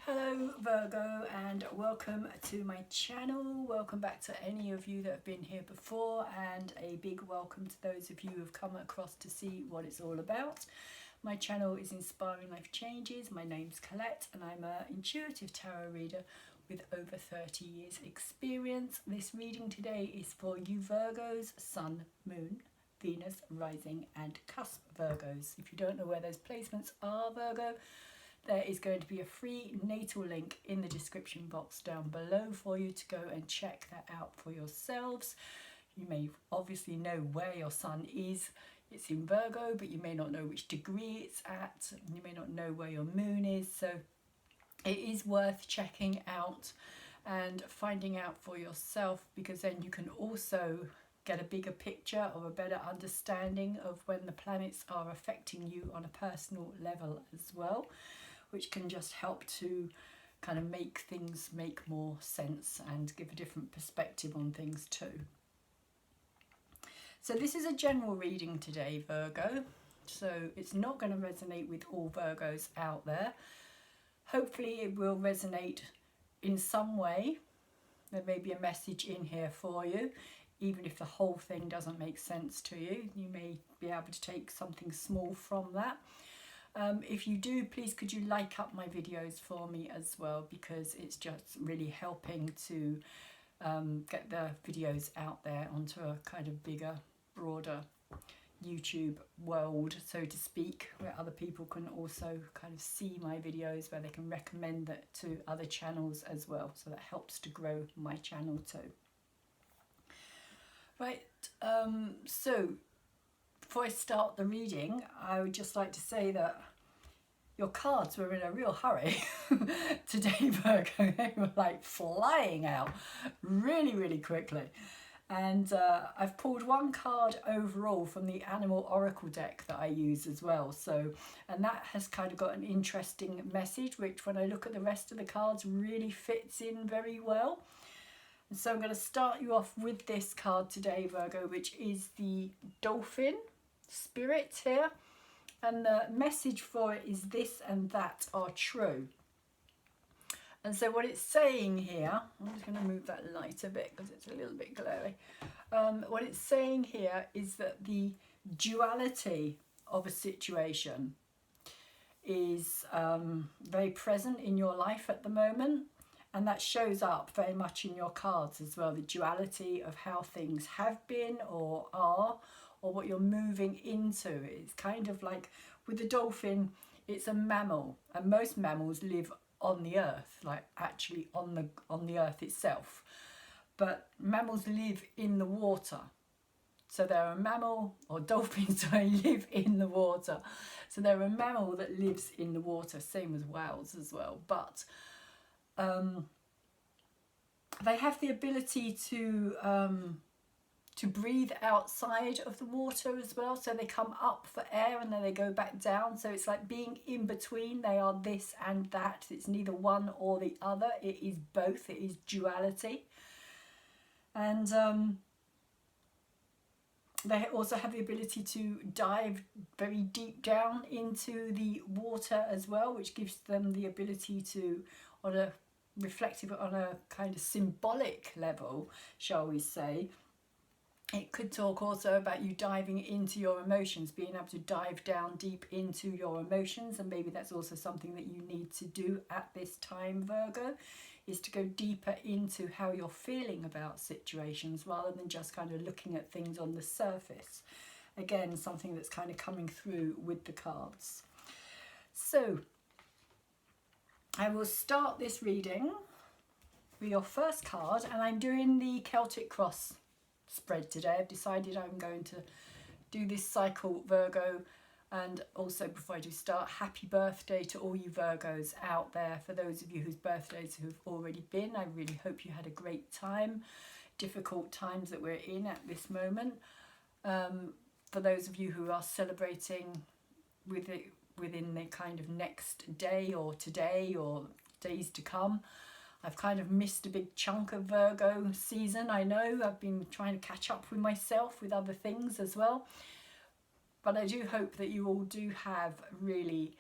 Hello Virgo, and welcome to my channel. Welcome back to any of you that have been here before, and a big welcome to those of you who have come across to see what it's all about. My channel is Inspiring Life Changes. My name's Colette and I'm an intuitive tarot reader with over 30 years experience. This reading today is for you Virgos, Sun, Moon, Venus, Rising and Cusp Virgos. If you don't know where those placements are, Virgo, there is going to be a free natal link in the description box down below for you to go and check that out for yourselves. You may obviously know where your sun is. It's in Virgo, but you may not know which degree it's at. You may not know where your moon is. So it is worth checking out and finding out for yourself, because then you can also get a bigger picture or a better understanding of when the planets are affecting you on a personal level as well, which can just help to kind of make things make more sense and give a different perspective on things too. So this is a general reading today, Virgo, so it's not going to resonate with all Virgos out there. Hopefully it will resonate in some way. There may be a message in here for you. Even if the whole thing doesn't make sense to you, you may be able to take something small from that. If you do, please could you like up my videos for me as well, because it's just really helping to get the videos out there onto a kind of bigger, broader YouTube world, so to speak, where other people can also kind of see my videos, where they can recommend that to other channels as well. So that helps to grow my channel too. Right, so before I start the reading, I would just like to say that your cards were in a real hurry today, Virgo. They were like flying out really, really quickly. And I've pulled one card overall from the Animal Oracle deck that I use as well. So, and that has kind of got an interesting message, which when I look at the rest of the cards really fits in very well. And so I'm going to start you off with this card today, Virgo, which is the Dolphin Spirit here. And the message for it is this and that are true. And so what it's saying here, I'm just going to move that light a bit because it's a little bit glary. What it's saying here is that the duality of a situation is very present in your life at the moment. And that shows up very much in your cards as well, the duality of how things have been or are, or what you're moving into. It's kind of like with the dolphin, it's a mammal, and most mammals live on the earth, like actually on the earth itself. But mammals live in the water. So they're a mammal, or dolphins live in the water. So they're a mammal that lives in the water, same as whales as well. But they have the ability to breathe outside of the water as well. So they come up for air and then they go back down. So it's like being in between. They are this and that. It's neither one or the other. It is both. It is duality. And they also have the ability to dive very deep down into the water as well, which gives them the ability to, on a reflective, on a kind of symbolic level, shall we say, it could talk also about you diving into your emotions, being able to dive down deep into your emotions. And maybe that's also something that you need to do at this time, Virgo, is to go deeper into how you're feeling about situations rather than just kind of looking at things on the surface. Again, something that's kind of coming through with the cards. So I will start this reading with your first card, and I'm doing the Celtic Cross spread today. I've decided I'm going to do this cycle, Virgo. And also, before I do start, happy birthday to all you Virgos out there. For those of you whose birthdays have already been, I really hope you had a great time. Difficult times that we're in at this moment. For those of you who are celebrating with it within the kind of next day or today or days to come, I've kind of missed a big chunk of Virgo season. I know I've been trying to catch up with myself with other things as well. But I do hope that you all do have really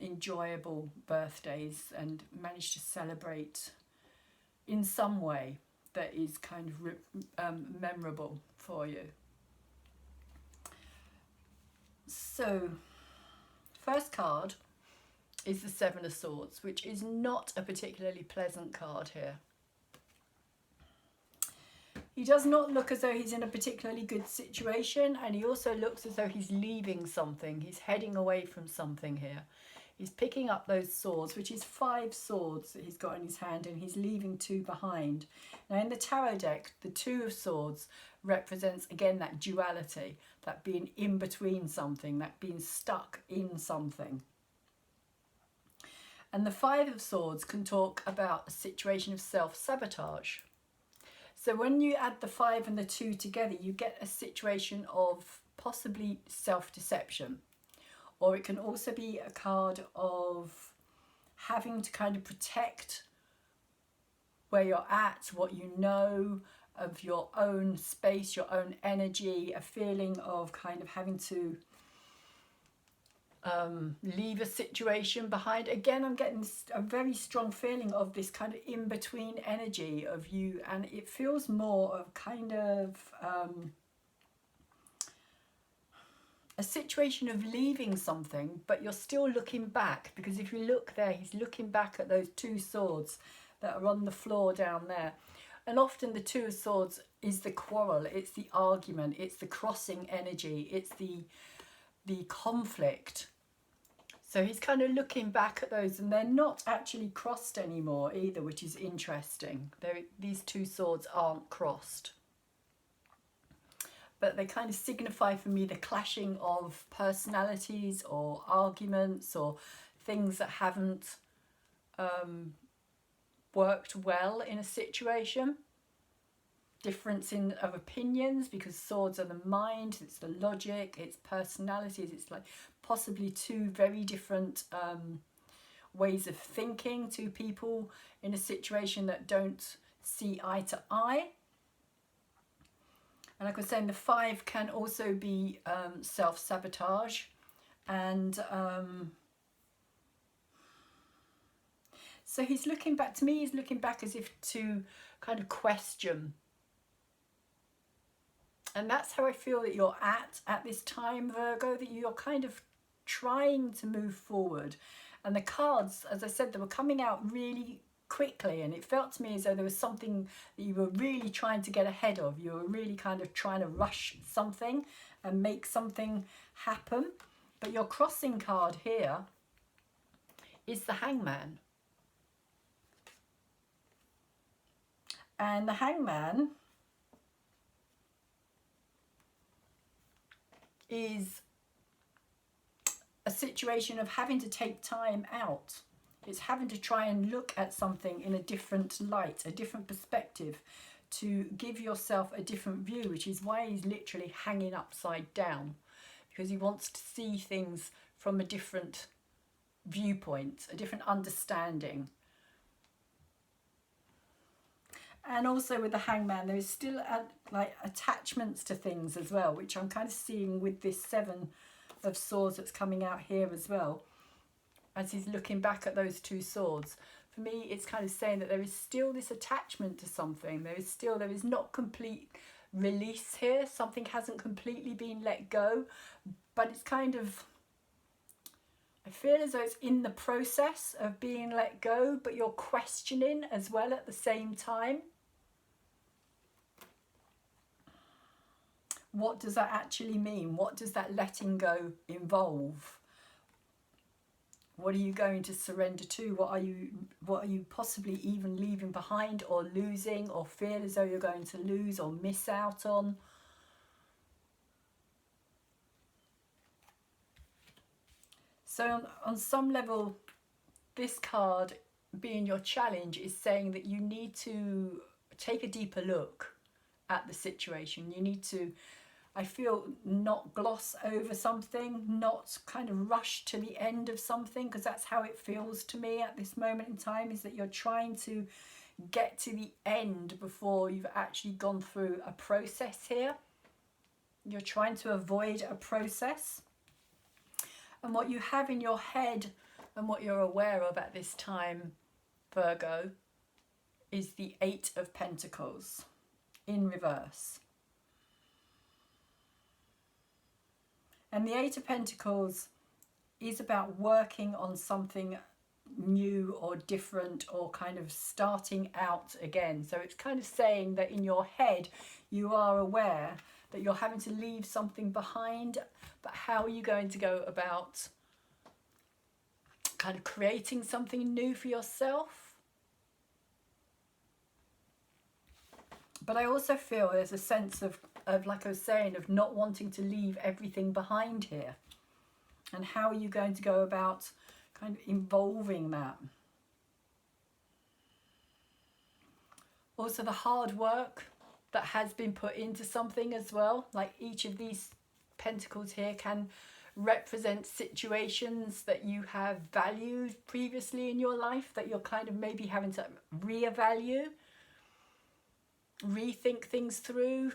enjoyable birthdays and manage to celebrate in some way that is kind of memorable for you. So, first card is the Seven of Swords, which is not a particularly pleasant card here. He does not look as though he's in a particularly good situation, and he also looks as though he's leaving something. He's heading away from something here. He's picking up those swords, which is 5 swords that he's got in his hand, and he's leaving 2 behind. Now in the tarot deck, the 2 of swords represents, again, that duality, that being in between something, that being stuck in something. And the 5 of swords can talk about a situation of self-sabotage. So when you add the 5 and the 2 together, you get a situation of possibly self-deception. Or it can also be a card of having to kind of protect where you're at, what you know, of your own space, your own energy, a feeling of kind of having to leave a situation behind. Again, I'm getting a very strong feeling of this kind of in-between energy of you, and it feels more of kind of a situation of leaving something, but you're still looking back, because if you look there, he's looking back at those 2 swords that are on the floor down there. And often the 2 of swords is the quarrel, it's the argument, it's the crossing energy, it's the conflict. So he's kind of looking back at those, and they're not actually crossed anymore either, which is interesting. These 2 swords aren't crossed. But they kind of signify for me the clashing of personalities or arguments or things that haven't worked well in a situation. Difference of opinions, because swords are the mind, it's the logic, it's personalities, it's like possibly 2 very different ways of thinking, 2 people in a situation that don't see eye to eye. And like I was saying, the 5 can also be self-sabotage, and so he's looking back, to me he's looking back as if to kind of question. And that's how I feel that you're at this time, Virgo, that you're kind of trying to move forward. And the cards, as I said, they were coming out really quickly, and it felt to me as though there was something that you were really trying to get ahead of. You were really kind of trying to rush something and make something happen. But your crossing card here is the Hangman. And the Hangman is a situation of having to take time out. It's having to try and look at something in a different light, a different perspective, to give yourself a different view, which is why he's literally hanging upside down, because he wants to see things from a different viewpoint, a different understanding. And also with the Hangman, there is still like attachments to things as well, which I'm kind of seeing with this 7 of swords that's coming out here as well. As he's looking back at those 2 swords, for me it's kind of saying that there is still this attachment to something. There is not complete release here. Something hasn't completely been let go, but it's kind of, I feel as though it's in the process of being let go, but you're questioning as well at the same time. What does that actually mean? What does that letting go involve? What are you going to surrender to? What are you possibly even leaving behind or losing, or feel as though you're going to lose or miss out on? So on some level, this card being your challenge is saying that you need to take a deeper look at the situation. You need to, I feel, not gloss over something, not kind of rush to the end of something, because that's how it feels to me at this moment in time, is that you're trying to get to the end before you've actually gone through a process here. You're trying to avoid a process. And what you have in your head and what you're aware of at this time, Virgo, is the Eight of Pentacles in reverse. And the Eight of Pentacles is about working on something new or different, or kind of starting out again. So it's kind of saying that in your head you are aware that you're having to leave something behind, but how are you going to go about kind of creating something new for yourself? But I also feel there's a sense of like I was saying, of not wanting to leave everything behind here. And how are you going to go about kind of involving that? Also the hard work that has been put into something as well. Like each of these pentacles here can represent situations that you have valued previously in your life that you're kind of maybe having to reevaluate, rethink things through.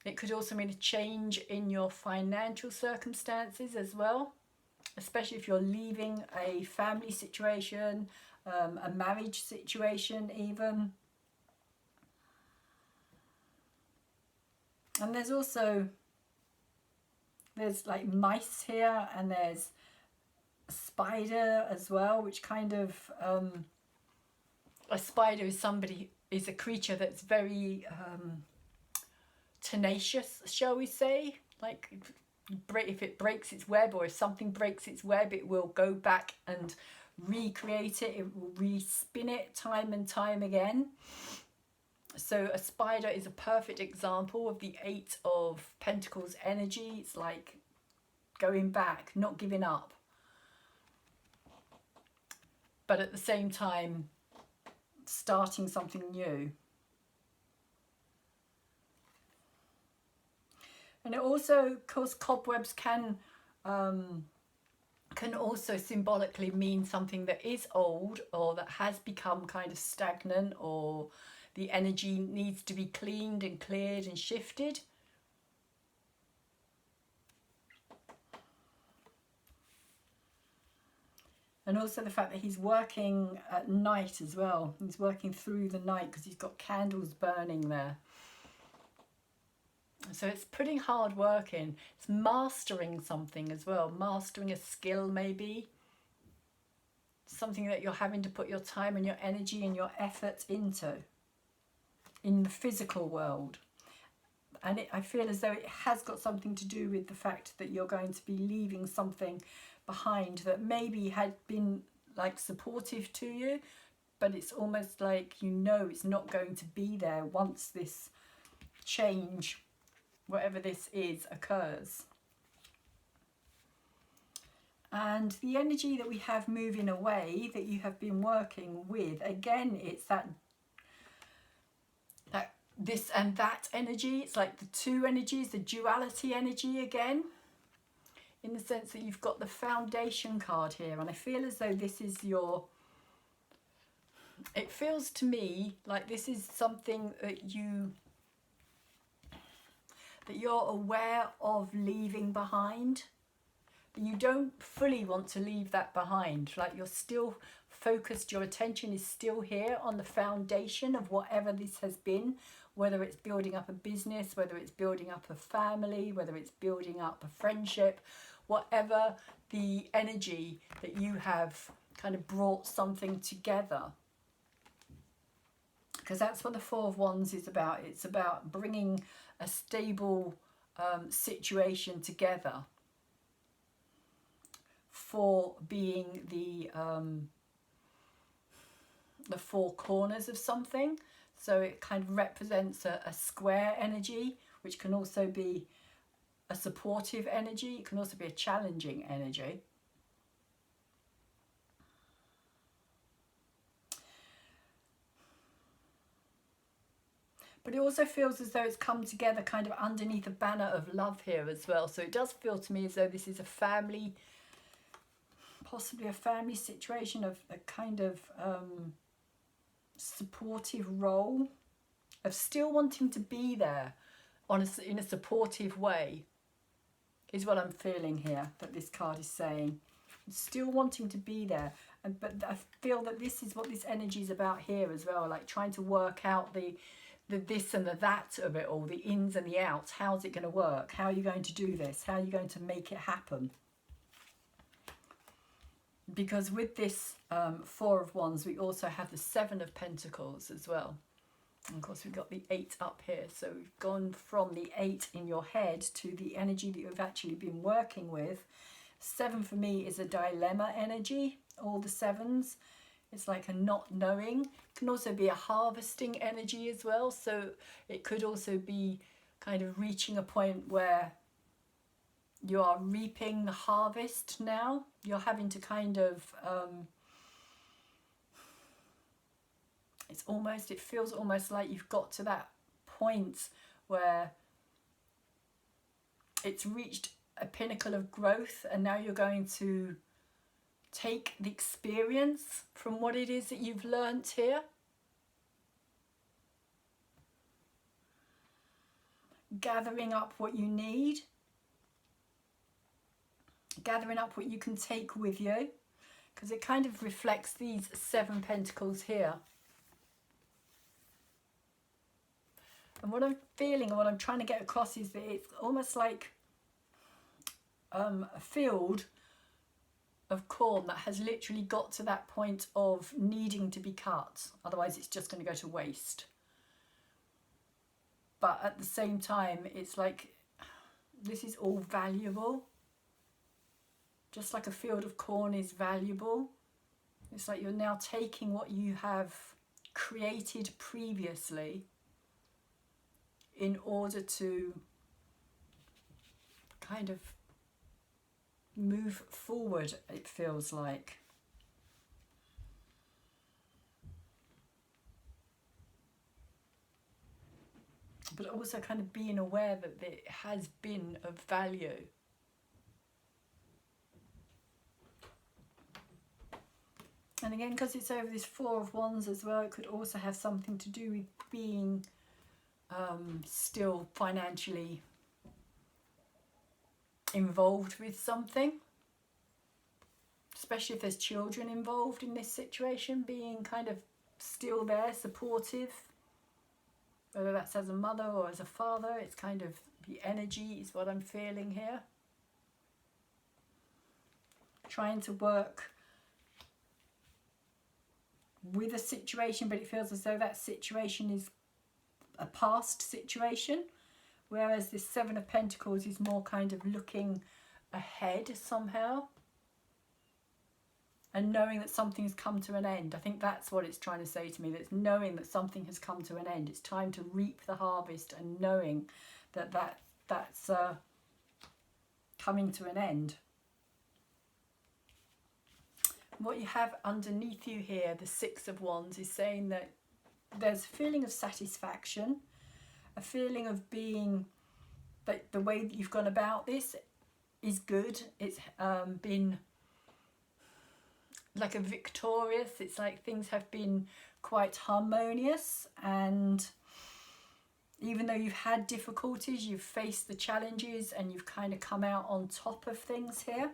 It could also mean a change in your financial circumstances as well, especially if you're leaving a family situation, a marriage situation even. And there's like mice here, and there's a spider as well, which kind of, a spider is a creature that's very tenacious, shall we say. Like if it breaks its web, or if something breaks its web, it will go back and recreate it. It will respin it time and time again. So a spider is a perfect example of the Eight of Pentacles energy. It's like going back, not giving up, but at the same time starting something new. And it also, of course, cobwebs can also symbolically mean something that is old, or that has become kind of stagnant, or the energy needs to be cleaned and cleared and shifted. And also the fact that he's working at night as well. He's working through the night because he's got candles burning there. So it's putting hard work in. It's mastering something as well. Mastering a skill maybe. Something that you're having to put your time and your energy and your effort into in the physical world. And I feel as though it has got something to do with the fact that you're going to be leaving something behind that maybe had been like supportive to you, but it's almost like you know it's not going to be there once this change, whatever this is, occurs. And the energy that we have moving away that you have been working with, again, it's that this and that energy. It's like the two energies, the duality energy again, in the sense that you've got the foundation card here. And I feel as though this is your, it feels to me like this is something that you're aware of leaving behind. You don't fully want to leave that behind. Like you're still focused, your attention is still here on the foundation of whatever this has been, whether it's building up a business, whether it's building up a family, whether it's building up a friendship, whatever the energy that you have kind of brought something together. Because that's what the Four of Wands is about. It's about bringing a stable situation together for being the four corners of something. So it kind of represents a square energy, which can also be a supportive energy. It can also be a challenging energy. But it also feels as though it's come together kind of underneath a banner of love here as well. So it does feel to me as though this is a family, possibly a family situation, of a kind of supportive role, of still wanting to be there in a supportive way. is what I'm feeling here, that this card is saying. Still wanting to be there, but I feel that this is what this energy is about here as well, like trying to work out the this and the that of it all, the ins and the outs. How's it going to work? How are you going to do this? How are you going to make it happen? Because with this Four of Wands, we also have the Seven of Pentacles as well. And of course, we've got the 8 up here. So we've gone from the 8 in your head to the energy that you've actually been working with. 7 for me is a dilemma energy, all the 7s. It's like a not knowing. It can also be a harvesting energy as well. So it could also be kind of reaching a point where you are reaping the harvest now. You're having to kind of, it feels almost like you've got to that point where it's reached a pinnacle of growth, and now you're going to take the experience from what it is that you've learnt here. Gathering up what you need. Gathering up what you can take with you. Because it kind of reflects these 7 pentacles here. And what I'm feeling and what I'm trying to get across is that it's almost like a field of corn that has literally got to that point of needing to be cut. Otherwise it's just going to go to waste. But at the same time, it's like this is all valuable. Just like a field of corn is valuable. It's like you're now taking what you have created previously in order to kind of move forward, it feels like. But also kind of being aware that it has been of value. And again, because it's over this Four of Wands as well, it could also have something to do with being still financially involved with something, especially if there's children involved in this situation, being kind of still there, supportive, whether that's as a mother or as a father. It's kind of the energy is what I'm feeling here. Trying to work with a situation, but it feels as though that situation is a past situation. Whereas this Seven of Pentacles is more kind of looking ahead somehow. And knowing that something's come to an end. I think that's what it's trying to say to me. That's knowing that something has come to an end. It's time to reap the harvest, and knowing that that's coming to an end. What you have underneath you here, the Six of Wands, is saying that there's a feeling of satisfaction. A feeling of being, that the way that you've gone about this is good. It's been like a victorious, it's like things have been quite harmonious, and even though you've had difficulties, you've faced the challenges and you've kind of come out on top of things here.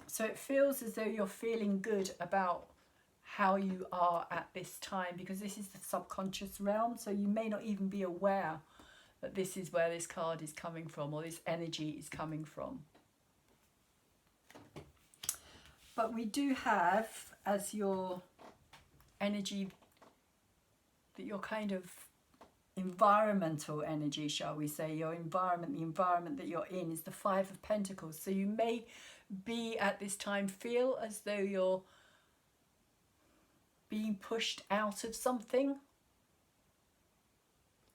So it feels as though you're feeling good about how you are at this time, because this is the subconscious realm, so you may not even be aware that this is where this card is coming from, or this energy is coming from. But we do have as your energy, that your kind of environmental energy, shall we say, your environment, the environment that you're in, is the Five of Pentacles. So you may be at this time feel as though you're being pushed out of something.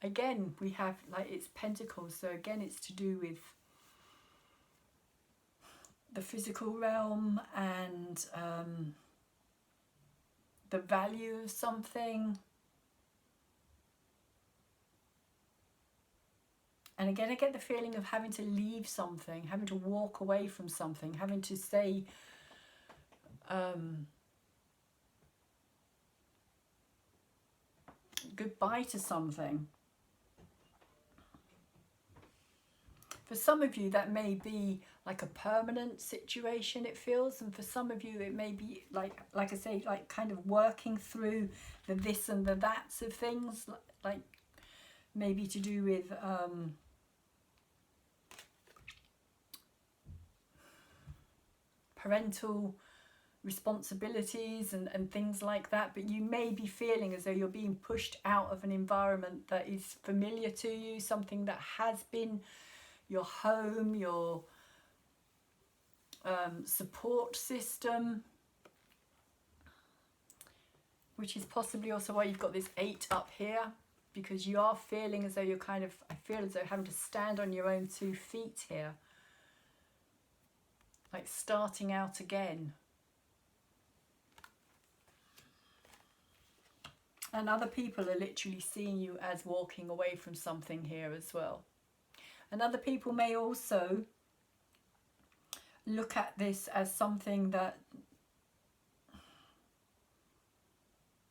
Again, we have, like, it's Pentacles, so again it's to do with the physical realm and the value of something. And again, I get the feeling of having to leave something, having to walk away from something, having to say goodbye to something. For some of you, that may be like a permanent situation, it feels. And for some of you, it may be like I say, like kind of working through the this and the that's of things, like maybe to do with parental responsibilities and things like that. But you may be feeling as though you're being pushed out of an environment that is familiar to you, something that has been your home, your support system, which is possibly also why you've got this 8 up here, because you are feeling as though you're kind of, I feel as though having to stand on your own 2 feet here, like starting out again. And other people are literally seeing you as walking away from something here as well. And other people may also look at this as something that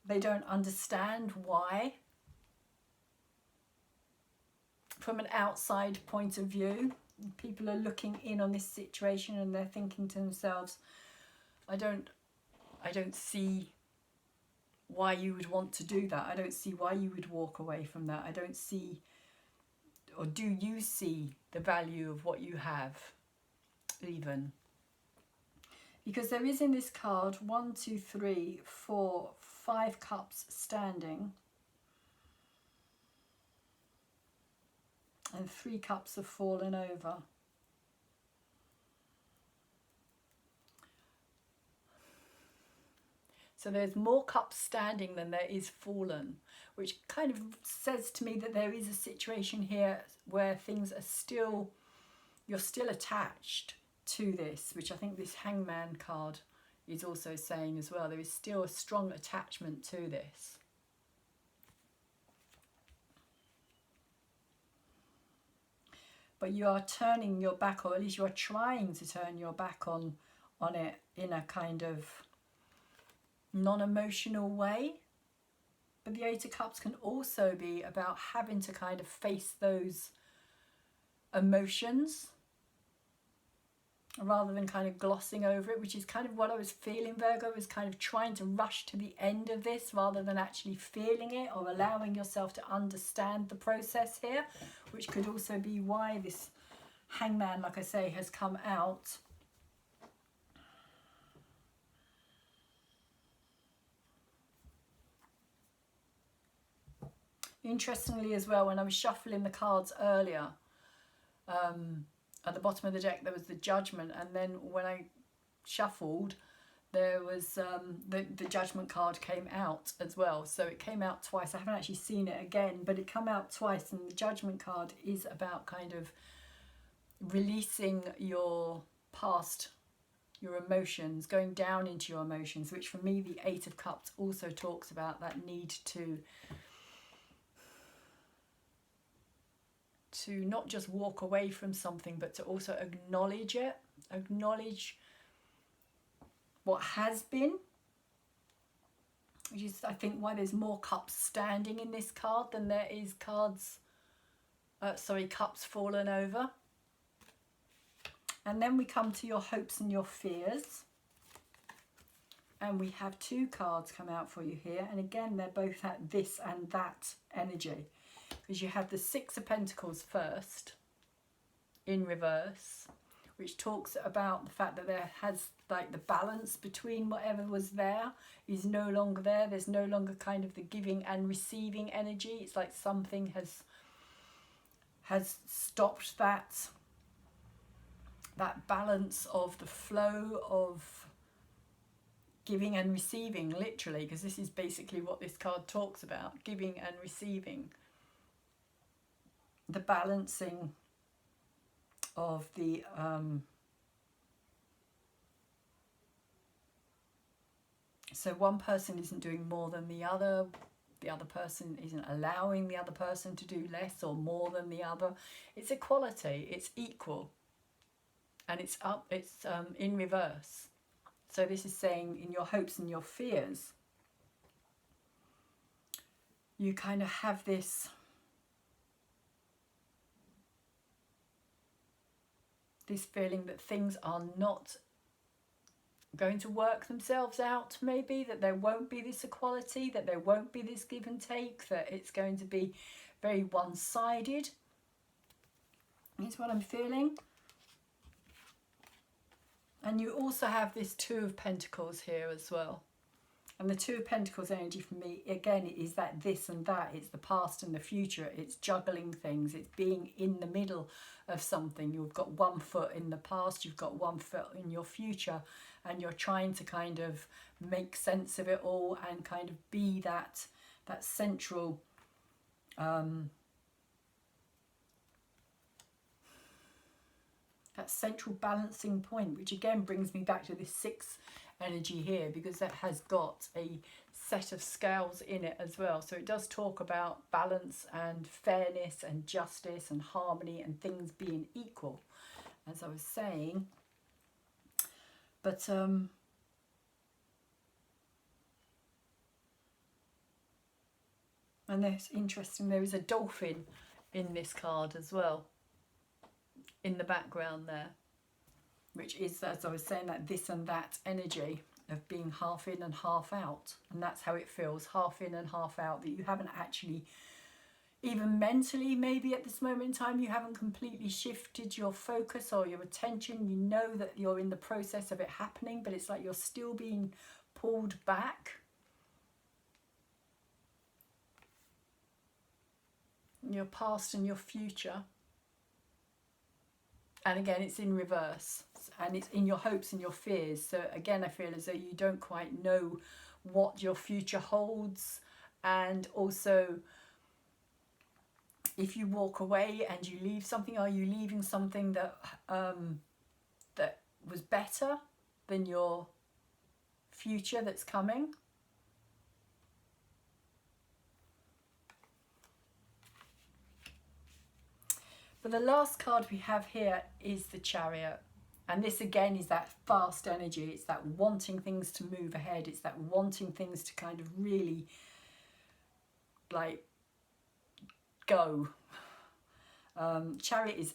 they don't understand why. From an outside point of view, people are looking in on this situation and they're thinking to themselves, I don't see why you would want to do that. I don't see why you would walk away from that. I don't see, or do you see the value of what you have even? Because there is in this card 1, 2, 3, 4, 5 cups standing and 3 cups have fallen over. So there's more cups standing than there is fallen, which kind of says to me that there is a situation here where things are still, you're still attached to this, which I think this Hangman card is also saying as well. There is still a strong attachment to this. But you are turning your back, or at least you are trying to turn your back on it in a kind of non-emotional way. But the 8 of Cups can also be about having to kind of face those emotions rather than kind of glossing over it, which is kind of what I was feeling, Virgo, was kind of trying to rush to the end of this rather than actually feeling it or allowing yourself to understand the process here, which could also be why this Hangman, like I say, has come out. Interestingly as well, when I was shuffling the cards earlier, at the bottom of the deck there was the Judgment, and then when I shuffled there was the Judgment card came out as well. So it came out twice. I haven't actually seen it again, but it came out twice, and the Judgment card is about kind of releasing your past, your emotions, going down into your emotions, which for me the 8 of Cups also talks about that need to not just walk away from something, but to also acknowledge it, acknowledge what has been, which is I think why there's more cups standing in this card than there is cups fallen over. And then we come to your hopes and your fears, and we have 2 cards come out for you here, and again they're both at this and that energy. Because you have the 6 of Pentacles first in reverse, which talks about the fact that there has like the balance between whatever was there is no longer there. There's no longer kind of the giving and receiving energy. It's like something has stopped that balance of the flow of giving and receiving, literally, because this is basically what this card talks about, giving and receiving. The balancing of the so one person isn't doing more than the other person isn't allowing the other person to do less or more than the other. It's equality, it's equal, and it's in reverse. So this is saying in your hopes and your fears, you kind of have this this feeling that things are not going to work themselves out, maybe, that there won't be this equality, that there won't be this give and take, that it's going to be very one-sided, is what I'm feeling. And you also have this Two of Pentacles here as well. And the Two of Pentacles energy for me, again, is that this and that. It's the past and the future. It's juggling things. It's being in the middle of something. You've got one foot in the past, you've got one foot in your future, and you're trying to kind of make sense of it all and kind of be that central that central balancing point, which again brings me back to this 6 energy here, because that has got a set of scales in it as well. So it does talk about balance and fairness and justice and harmony and things being equal, as I was saying. But and it's interesting, there is a dolphin in this card as well, in the background there, which is, as I was saying, that this and that energy of being half in and half out. And that's how it feels, half in and half out, that you haven't actually, even mentally maybe at this moment in time, you haven't completely shifted your focus or your attention. You know that you're in the process of it happening, but it's like you're still being pulled back. Your past and your future. And again, it's in reverse, and it's in your hopes and your fears. So again, I feel as though you don't quite know what your future holds. And also, if you walk away and you leave something, are you leaving something that that was better than your future that's coming? But the last card we have here is the Chariot. And this again is that fast energy. It's that wanting things to move ahead. It's that wanting things to kind of really like go. Chariot is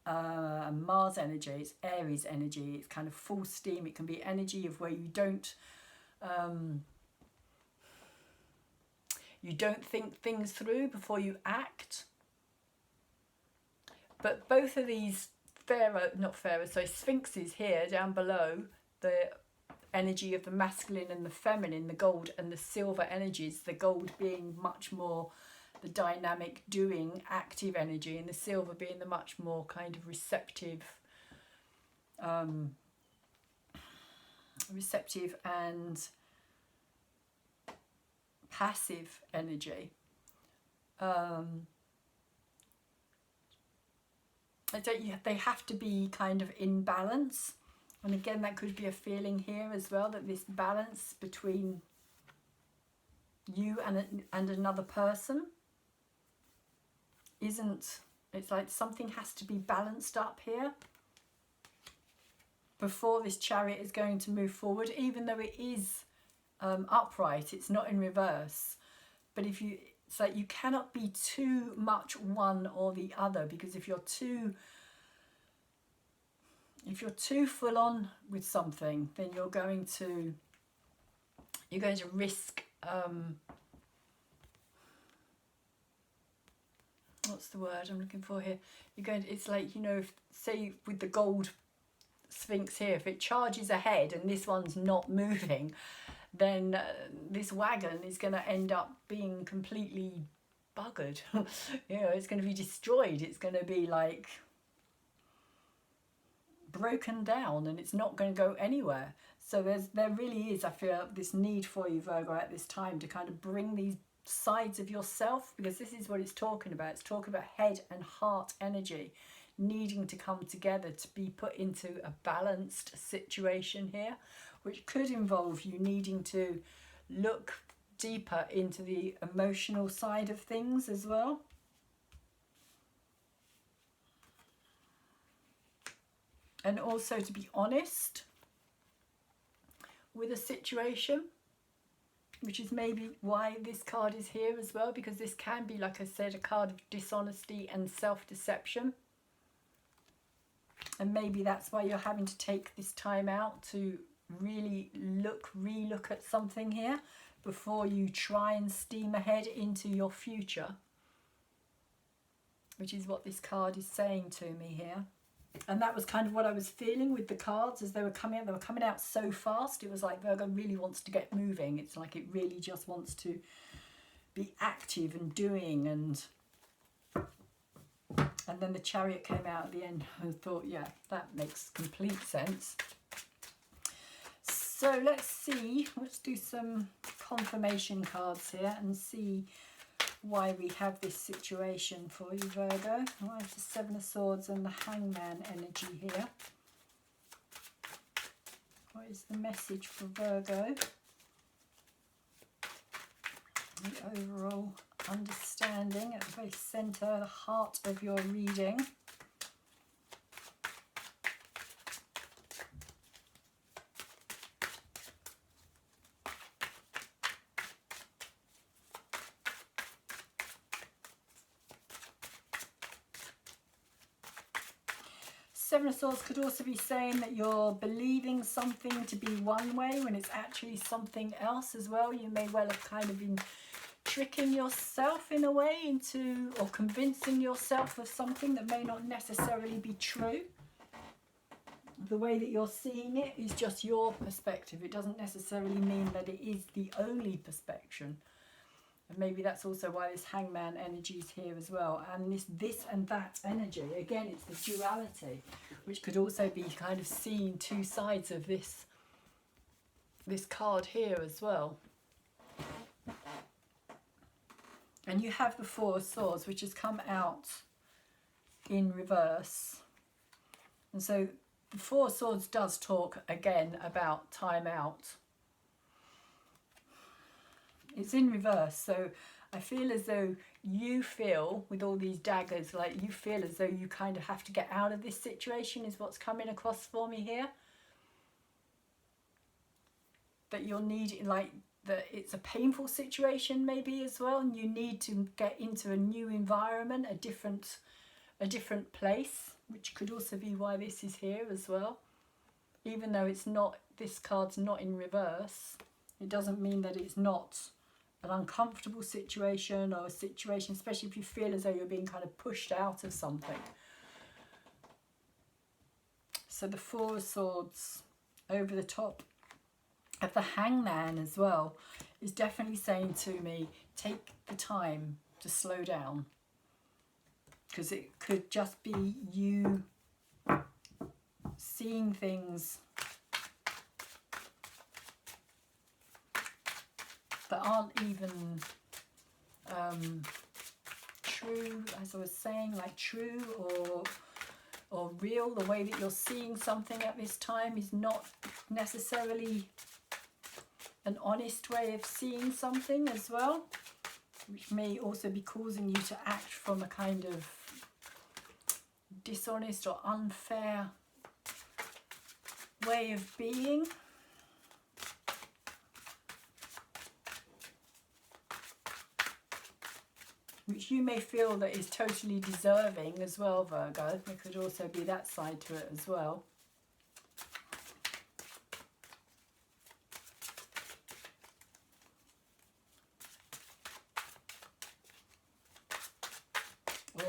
Mars energy. It's Aries energy. It's kind of full steam. It can be energy of where you don't think things through before you act. But both of these sphinxes here down below, the energy of the masculine and the feminine, the gold and the silver energies, the gold being much more the dynamic, doing, active energy, and the silver being the much more kind of receptive and passive energy. They have to be kind of in balance. And again, that could be a feeling here as well, that this balance between you and another person isn't, it's like something has to be balanced up here before this Chariot is going to move forward, even though it is upright, it's not in reverse. But it's like you cannot be too much one or the other, because if you're too full on with something, then you're going to risk what's the word I'm looking for here? It's like, you know, say with the gold sphinx here, if it charges ahead and this one's not moving, then this wagon is going to end up being completely buggered. You know, it's going to be destroyed. It's going to be like broken down, and it's not going to go anywhere. So there really is, I feel, this need for you, Virgo, at this time to kind of bring these sides of yourself, because this is what it's talking about. It's talking about head and heart energy needing to come together to be put into a balanced situation here, which could involve you needing to look deeper into the emotional side of things as well. And also to be honest with a situation, which is maybe why this card is here as well, because this can be, like I said, a card of dishonesty and self-deception. And maybe that's why you're having to take this time out to really re-look at something here before you try and steam ahead into your future, which is what this card is saying to me here. And that was kind of what I was feeling with the cards as they were coming out. They were coming out so fast. It was like Virgo really wants to get moving. It's like it really just wants to be active and doing. And then the Chariot came out at the end. I thought, yeah, that makes complete sense. So let's see. Let's do some confirmation cards here and see why we have this situation for you, Virgo. Why is the Seven of Swords and the Hangman energy here? What is the message for Virgo? The overall understanding at the very centre, the heart of your reading. Seven of Swords could also be saying that you're believing something to be one way when it's actually something else as well. You may well have kind of been tricking yourself in a way into, or convincing yourself of something that may not necessarily be true. The way that you're seeing it is just your perspective. It doesn't necessarily mean that it is the only perspective. And maybe that's also why this Hangman energy is here as well. And this and that energy, again, it's the duality, which could also be kind of seeing two sides of this card here as well. And you have the Four of Swords, which has come out in reverse. And so the Four of Swords does talk again about time out. It's in reverse, so I feel as though you feel, with all these daggers, like you feel as though you kind of have to get out of this situation, is what's coming across for me here. That you'll need, like, that it's a painful situation maybe as well, and you need to get into a new environment, a different place, which could also be why this is here as well. Even though it's not, this card's not in reverse, it doesn't mean that it's not an uncomfortable situation, or a situation, especially if you feel as though you're being kind of pushed out of something. So the Four of Swords over the top of the Hangman as well is definitely saying to me, take the time to slow down, because it could just be you seeing things that aren't even true, as I was saying, like true or real. The way that you're seeing something at this time is not necessarily an honest way of seeing something as well, which may also be causing you to act from a kind of dishonest or unfair way of being. Which you may feel that is totally deserving as well, Virgo. There could also be that side to it as well.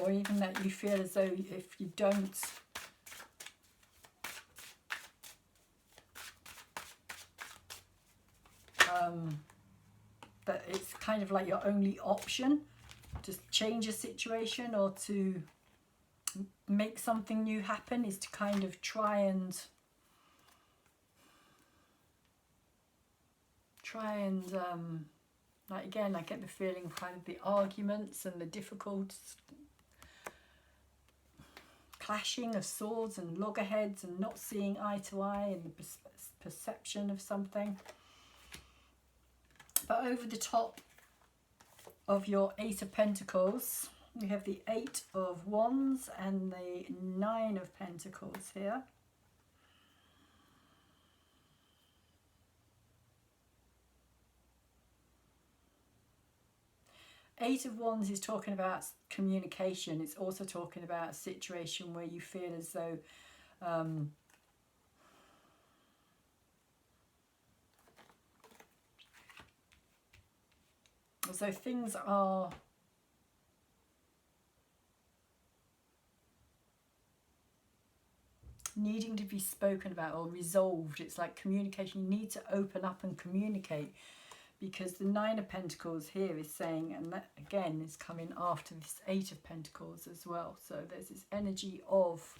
Or even that you feel as though if you don't that it's kind of like your only option to change a situation or to make something new happen is to kind of try and like, again, I get the feeling kind of the arguments and the difficult clashing of swords and loggerheads and not seeing eye to eye and the perception of something. But over the top of your Eight of Pentacles, we have the Eight of Wands and the Nine of Pentacles here. Eight of Wands is talking about communication. It's also talking about a situation where you feel as though So things are needing to be spoken about or resolved. It's like communication. You need to open up and communicate, because the Nine of Pentacles here is saying, and that again is coming after this Eight of Pentacles as well. So there's this energy of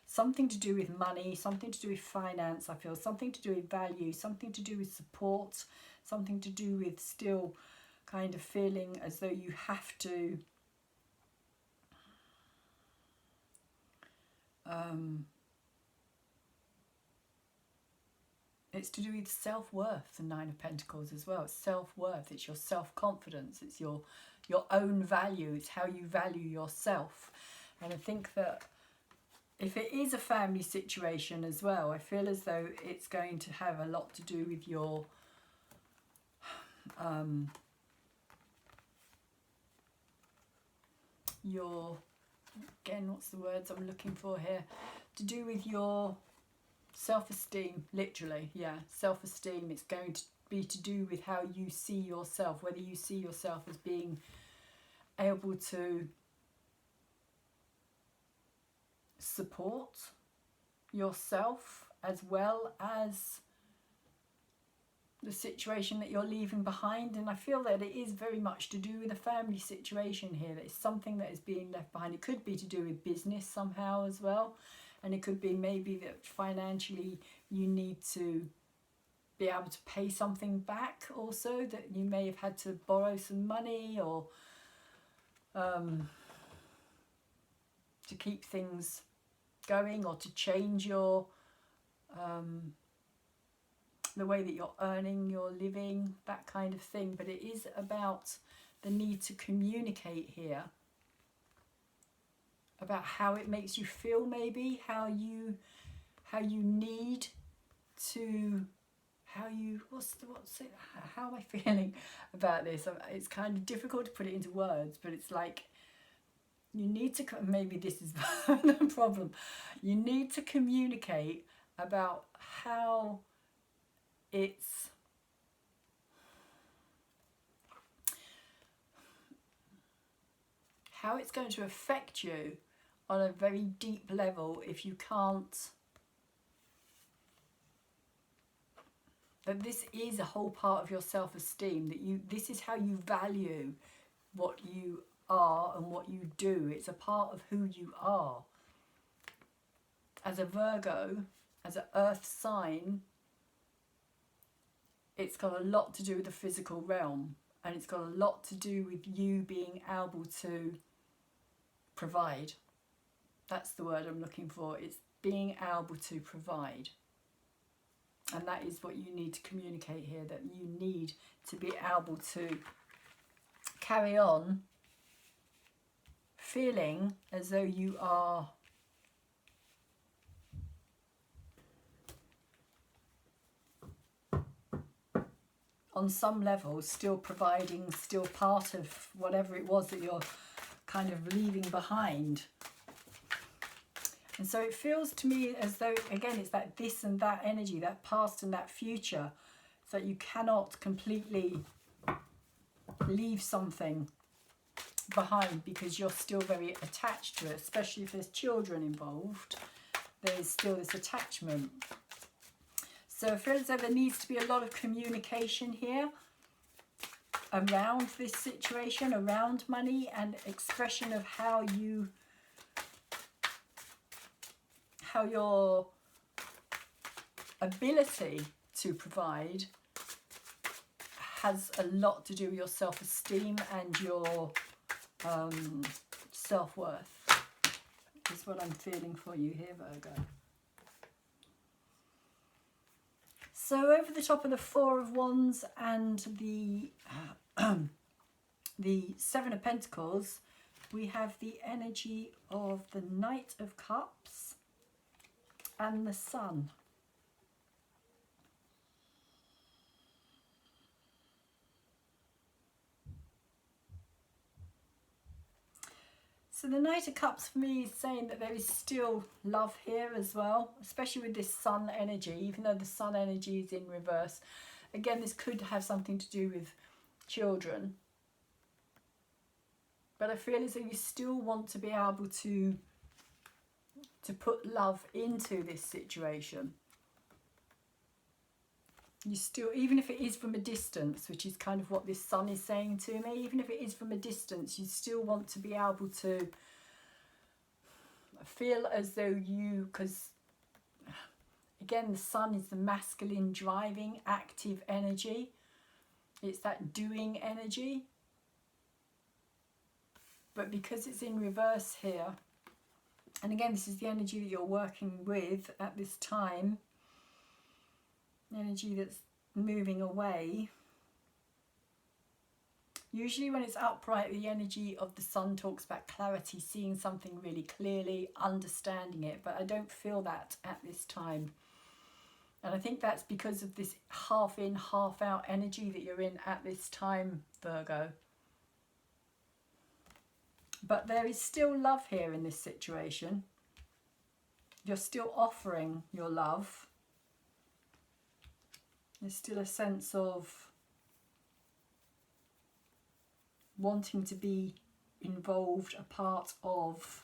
something to do with money, something to do with finance, I feel, something to do with value, something to do with support, something to do with still kind of feeling as though you have to it's to do with self-worth, the Nine of Pentacles as well. It's self-worth, it's your self-confidence, it's your own value, it's how you value yourself. And I think that if it is a family situation as well, I feel as though it's going to have a lot to do with your again, what's the words I'm looking for here? To do with your self-esteem, literally, yeah, self-esteem. It's going to be to do with how you see yourself, whether you see yourself as being able to support yourself as well as the situation that you're leaving behind. And I feel that it is very much to do with a family situation here. That it's something that is being left behind. It could be to do with business somehow as well. And it could be maybe that financially you need to be able to pay something back also, that you may have had to borrow some money or to keep things going, or to change your the way that you're earning your living, that kind of thing. But it is about the need to communicate here about how it makes you feel, maybe how you need to, how am I feeling about this? It's kind of difficult to put it into words, but it's like you need to, maybe this is the problem, you need to communicate about how it's going to affect you on a very deep level if you can't, that this is a whole part of your self-esteem, that this is how you value what you are and what you do. It's a part of who you are. As a Virgo, as an earth sign, it's got a lot to do with the physical realm, and it's got a lot to do with you being able to provide. That's the word I'm looking for. It's being able to provide. And that is what you need to communicate here, that you need to be able to carry on feeling as though you are on some level still providing, still part of whatever it was that you're kind of leaving behind. And so it feels to me as though, again, it's that this and that energy, that past and that future, so that you cannot completely leave something behind because you're still very attached to it, especially if there's children involved. There's still this attachment. So I feel as though there needs to be a lot of communication here around this situation, around money, and expression of how your ability to provide has a lot to do with your self-esteem and your self-worth, is what I'm feeling for you here, Virgo. So over the top of the Four of Wands and the Seven of Pentacles, we have the energy of the Knight of Cups and the Sun. So So the Knight of Cups for me is saying that there is still love here as well, especially with this Sun energy, even though the Sun energy is in reverse. Again, this could have something to do with children. But I feel as though you still want to be able to put love into this situation. You still, even if it is from a distance, which is kind of what this Sun is saying to me, even if it is from a distance, you still want to be able to feel as though you, because again, the Sun is the masculine, driving, active energy. It's that doing energy. But because it's in reverse here, and again, this is the energy that you're working with at this time, energy that's moving away. Usually when it's upright, the energy of the Sun talks about clarity, seeing something really clearly, understanding it, but I don't feel that at this time. And I think that's because of this half in, half out energy that you're in at this time, Virgo. But there is still love here in this situation. You're still offering your love. There's still a sense of wanting to be involved, a part of.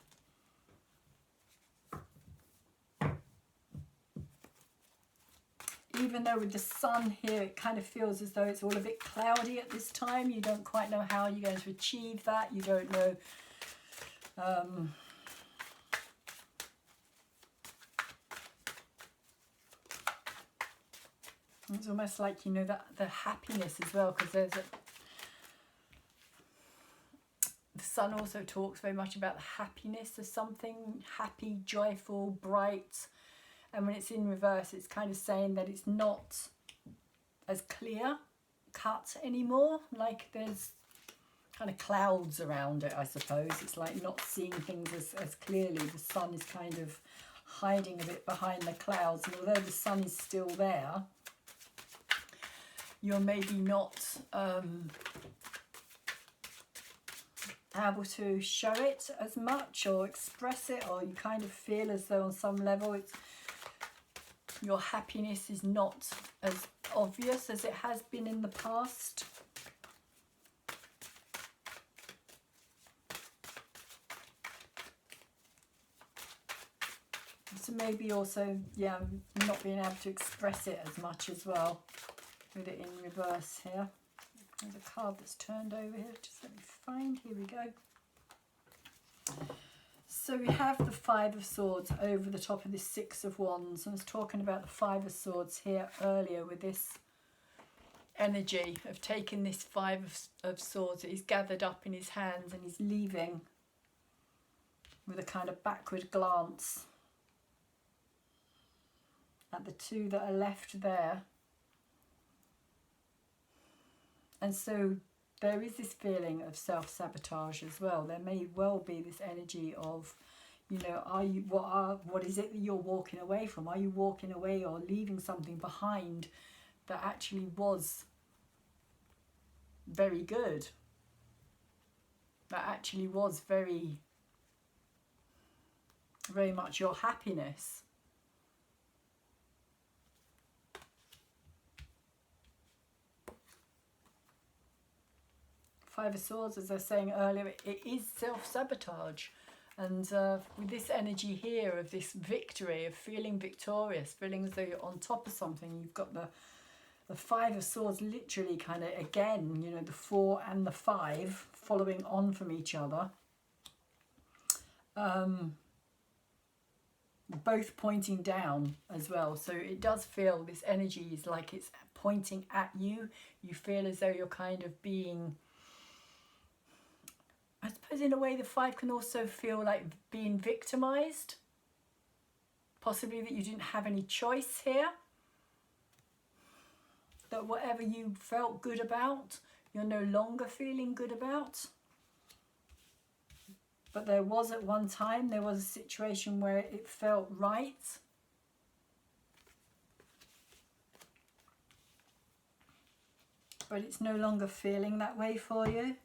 Even though with the Sun here, it kind of feels as though it's all a bit cloudy at this time. You don't quite know how you're going to achieve that. You don't know. It's almost like, you know, that the happiness as well, because there's the Sun also talks very much about the happiness of something, happy, joyful, bright. And when it's in reverse, it's kind of saying that it's not as clear cut anymore. Like there's kind of clouds around it, I suppose. It's like not seeing things as clearly. The Sun is kind of hiding a bit behind the clouds. And although the Sun is still there, you're maybe not able to show it as much or express it, or you kind of feel as though on some level it's your happiness is not as obvious as it has been in the past. So maybe also, yeah, not being able to express it as much as well with it in reverse here. There's a card that's turned over here. Just let me find. Here we go. So we have the Five of Swords over the top of this Six of Wands. I was talking about the Five of Swords here earlier with this energy of taking this Five of Swords that he's gathered up in his hands and he's leaving with a kind of backward glance at the two that are left there. And so there is this feeling of self-sabotage as well. There may well be this energy of, you know, what is it that you're walking away from? Are you walking away or leaving something behind that actually was very good? That actually was very, very much your happiness. Five of Swords, as I was saying earlier, it is self-sabotage. And with this energy here of this victory, of feeling victorious, feeling as though you're on top of something, you've got the Five of Swords literally kind of, again, you know, the 4 and the 5 following on from each other. Both pointing down as well. So it does feel, this energy is like it's pointing at you. You feel as though you're kind of being... I suppose in a way the 5 can also feel like being victimized. Possibly that you didn't have any choice here. That whatever you felt good about, you're no longer feeling good about. But there was at one time, there was a situation where it felt right. But it's no longer feeling that way for you.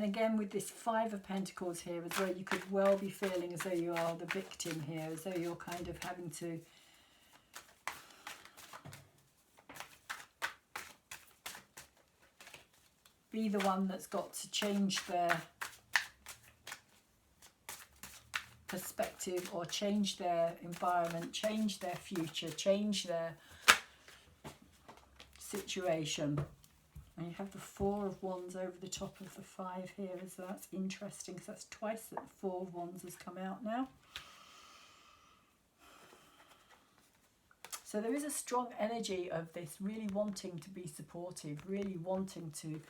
And again, with this Five of Pentacles here as well, you could well be feeling as though you are the victim here, as though you're kind of having to be the one that's got to change their perspective or change their environment, change their future, change their situation. And you have the Four of Wands over the top of the Five here, so that's interesting because that's twice that the Four of Wands has come out now. So there is a strong energy of this, really wanting to be supportive, really wanting to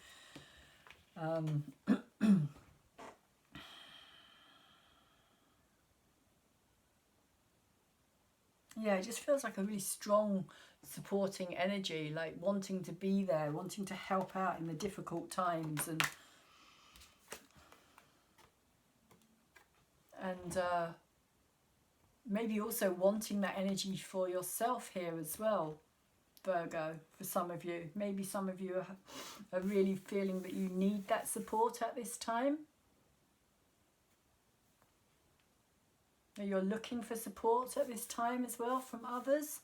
yeah, it just feels like a really strong supporting energy, like wanting to be there, wanting to help out in the difficult times, and maybe also wanting that energy for yourself here as well, Virgo, for some of you. Maybe some of you are really feeling that you need that support at this time. You're looking for support at this time as well from others.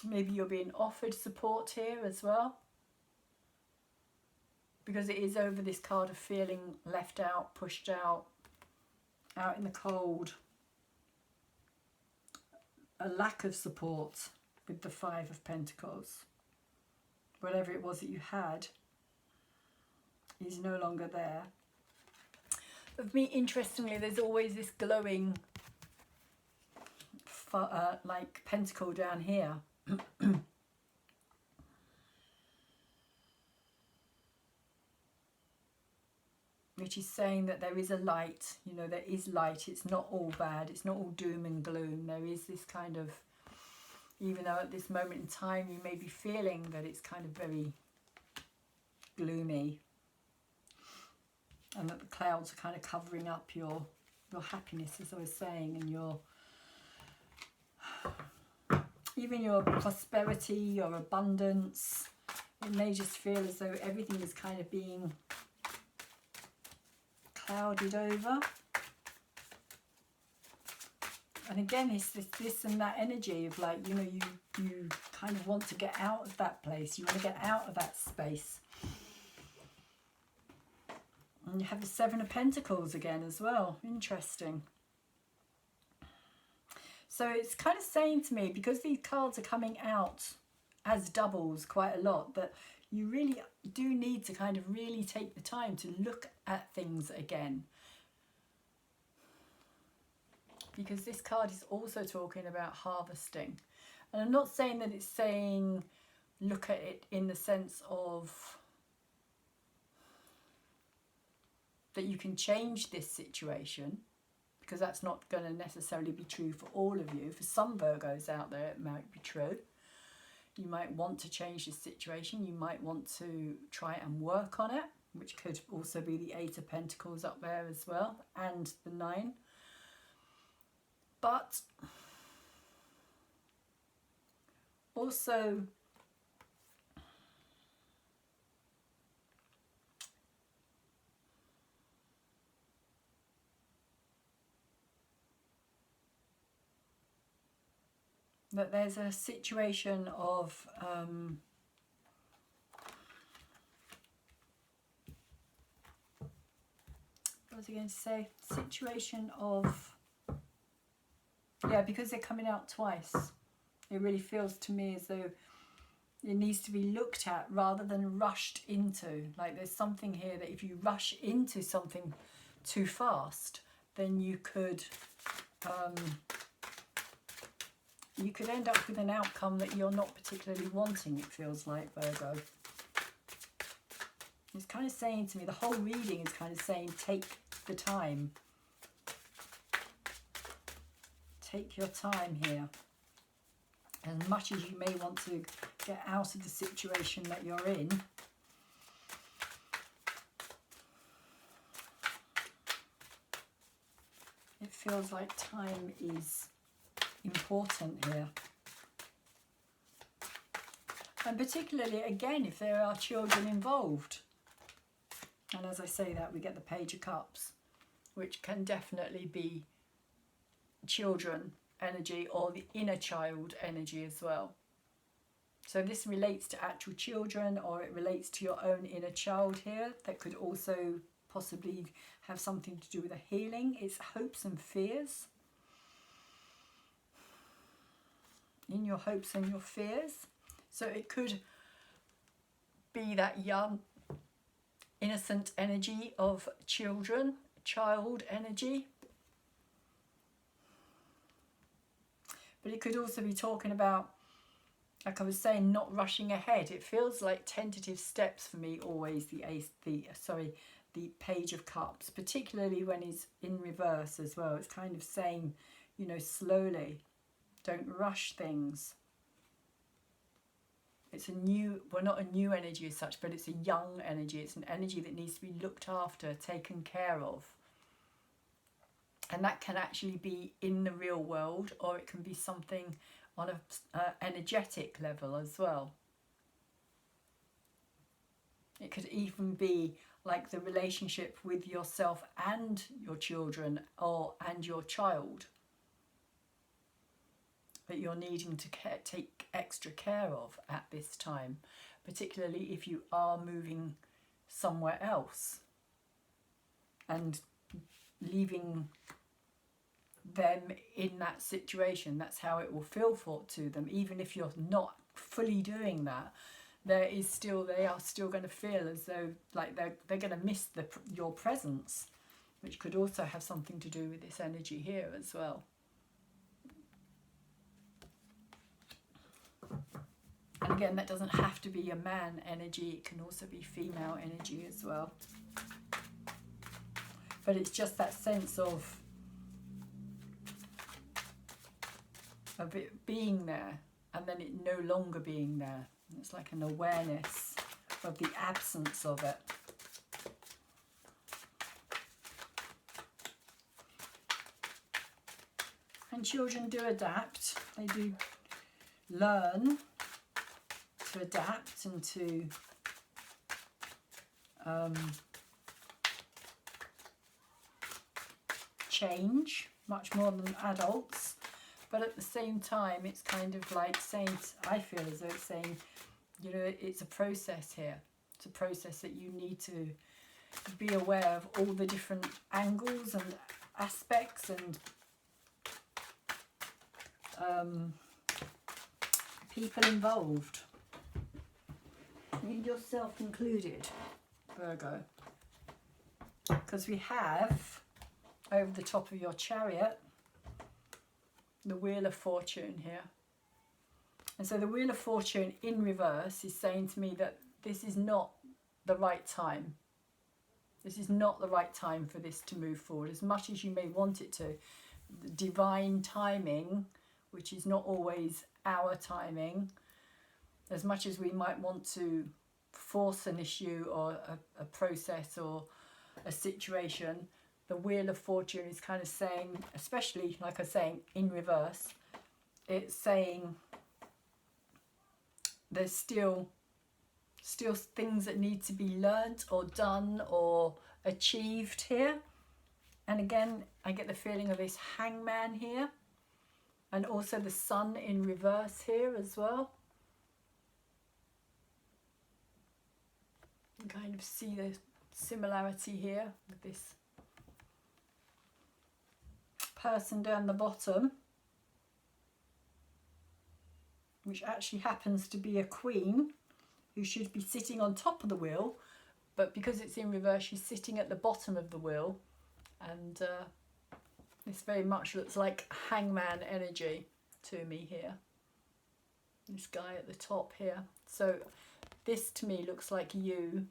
Maybe you're being offered support here as well, because it is over this card of feeling left out, pushed out, out in the cold. A lack of support with the Five of Pentacles. Whatever it was that you had is no longer there. With me, interestingly, there's always this glowing like pentacle down here. Which is saying that there is a light, you know, there is light. It's not all bad. It's not all doom and gloom. There is this kind of, even though at this moment in time you may be feeling that it's kind of very gloomy, and that the clouds are kind of covering up your happiness, as I was saying, and your even your prosperity, your abundance. It may just feel as though everything is kind of being clouded over. And again, it's this and that energy of, like, you know, you kind of want to get out of that place. You want to get out of that space. And you have the Seven of Pentacles again as well. Interesting. So it's kind of saying to me, because these cards are coming out as doubles quite a lot, that you really do need to kind of really take the time to look at things again. Because this card is also talking about harvesting. And I'm not saying that it's saying look at it in the sense of that you can change this situation, because that's not going to necessarily be true for all of you. For some Virgos out there, it might be true. You might want to change this situation. You might want to try and work on it, which could also be the Eight of Pentacles up there as well, and the Nine. But also, that there's a situation of what was I going to say? Situation of, yeah, because they're coming out twice. It really feels to me as though it needs to be looked at rather than rushed into. Like, there's something here that if you rush into something too fast, then you could end up with an outcome that you're not particularly wanting, it feels like, Virgo. It's kind of saying to me, the whole reading is kind of saying, take the time. Take your time here. As much as you may want to get out of the situation that you're in, it feels like time is important here. And particularly, again, if there are children involved. And as I say that, we get the Page of Cups, which can definitely be children energy or the inner child energy as well. So this relates to actual children, or it relates to your own inner child here. That could also possibly have something to do with a healing. It's hopes and fears. In your hopes and your fears. So it could be that young, innocent energy of children, child energy. But it could also be talking about, like I was saying, not rushing ahead. It feels like tentative steps for me always, the Page of Cups, particularly when he's in reverse as well. It's kind of saying, you know, slowly, don't rush things. It's a new, well, not a new energy as such, but it's a young energy. It's an energy that needs to be looked after, taken care of. And that can actually be in the real world, or it can be something on a energetic level as well. It could even be like the relationship with yourself and your children, and your child, that you're needing to take extra care of at this time, particularly if you are moving somewhere else and leaving them in that situation. That's how it will feel to them. Even if you're not fully doing that, they are still going to feel as though like they're going to miss your presence, which could also have something to do with this energy here as well. And again, that doesn't have to be a man energy, it can also be female energy as well. But it's just that sense of it being there and then it no longer being there. It's like an awareness of the absence of it. And children do adapt. They do learn to adapt and to change much more than adults. But at the same time, it's kind of like saying, I feel as though it's saying, you know, it's a process here. It's a process that you need to be aware of all the different angles and aspects and people involved, yourself included, Virgo. Because we have, over the top of your chariot, the Wheel of Fortune here. And so the Wheel of Fortune in reverse is saying to me that this is not the right time. This is not the right time for this to move forward, as much as you may want it to. The divine timing, which is not always our timing, as much as we might want to force an issue or a process or a situation, the Wheel of Fortune is kind of saying, especially like I was saying in reverse, it's saying there's still things that need to be learnt or done or achieved here. And again, I get the feeling of this Hangman here, and also the Sun in reverse here as well. You kind of see the similarity here with this person down the bottom, which actually happens to be a queen who should be sitting on top of the wheel, but because it's in reverse, she's sitting at the bottom of the wheel. And this very much looks like Hangman energy to me here. This guy at the top here. So this to me looks like you,